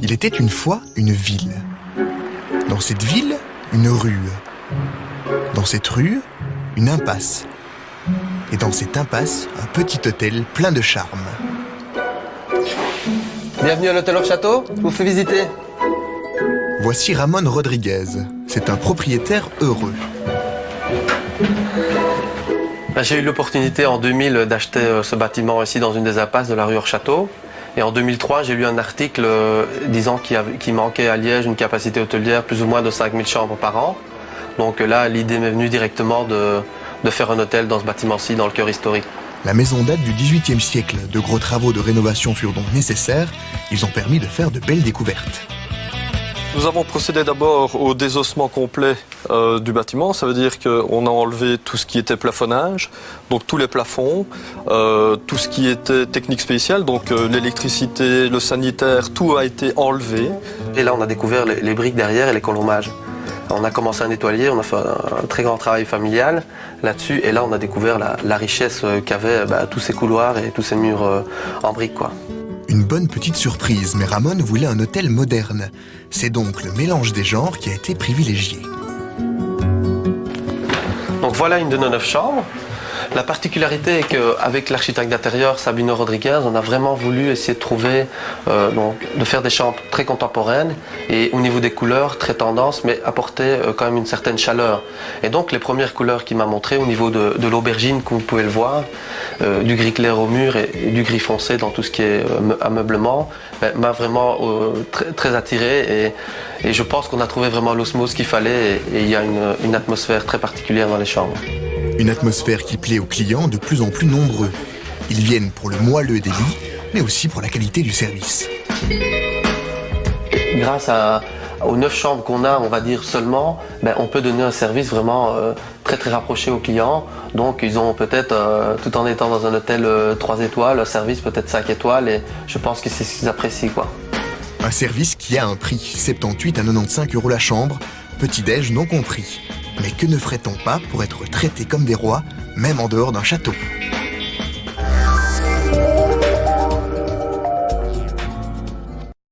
Il était une fois une ville. Dans cette ville, une rue. Dans cette rue, une impasse. Et dans cette impasse, un petit hôtel plein de charme. Bienvenue à l'hôtel Hors Château, je vous fais visiter. Voici Ramon Rodriguez. C'est un propriétaire heureux. J'ai eu l'opportunité en 2000 d'acheter ce bâtiment ici dans une des impasses de la rue Hors Château. Et en 2003, j'ai lu un article disant qu'il manquait à Liège une capacité hôtelière plus ou moins de 5000 chambres par an. Donc là, l'idée m'est venue directement de faire un hôtel dans ce bâtiment-ci, dans le cœur historique. La maison date du XVIIIe siècle. De gros travaux de rénovation furent donc nécessaires. Ils ont permis de faire de belles découvertes. Nous avons procédé d'abord au désossement complet du bâtiment. Ça veut dire qu'on a enlevé tout ce qui était plafonnage, donc tous les plafonds, tout ce qui était technique spéciale, donc l'électricité, le sanitaire, tout a été enlevé. Et là, on a découvert les briques derrière et les colombages. On a commencé à nettoyer, on a fait un très grand travail familial là-dessus. Et là, on a découvert la richesse qu'avaient tous ces couloirs et tous ces murs en briques, quoi. Une bonne petite surprise, mais Ramon voulait un hôtel moderne. C'est donc le mélange des genres qui a été privilégié. Donc voilà une de nos 9 chambres. La particularité est qu'avec l'architecte d'intérieur Sabino Rodriguez, on a vraiment voulu essayer de trouver, de faire des chambres très contemporaines et au niveau des couleurs, très tendance, mais apporter quand même une certaine chaleur. Et donc les premières couleurs qu'il m'a montrées au niveau de l'aubergine, comme vous pouvez le voir, du gris clair au mur et du gris foncé dans tout ce qui est ameublement, m'a vraiment très attiré et je pense qu'on a trouvé vraiment l'osmose qu'il fallait et il y a une atmosphère très particulière dans les chambres. Une atmosphère qui plaît aux clients de plus en plus nombreux. Ils viennent pour le moelleux des lits, mais aussi pour la qualité du service. Grâce aux 9 chambres qu'on a, on va dire seulement, on peut donner un service vraiment très rapproché aux clients. Donc ils ont peut-être, tout en étant dans un hôtel 3 étoiles, un service peut-être 5 étoiles et je pense que c'est ce qu'ils apprécient, quoi. Un service qui a un prix, 78 à 95 € la chambre, petit-déj non compris. Mais que ne ferait-on pas pour être traités comme des rois, même en dehors d'un château ?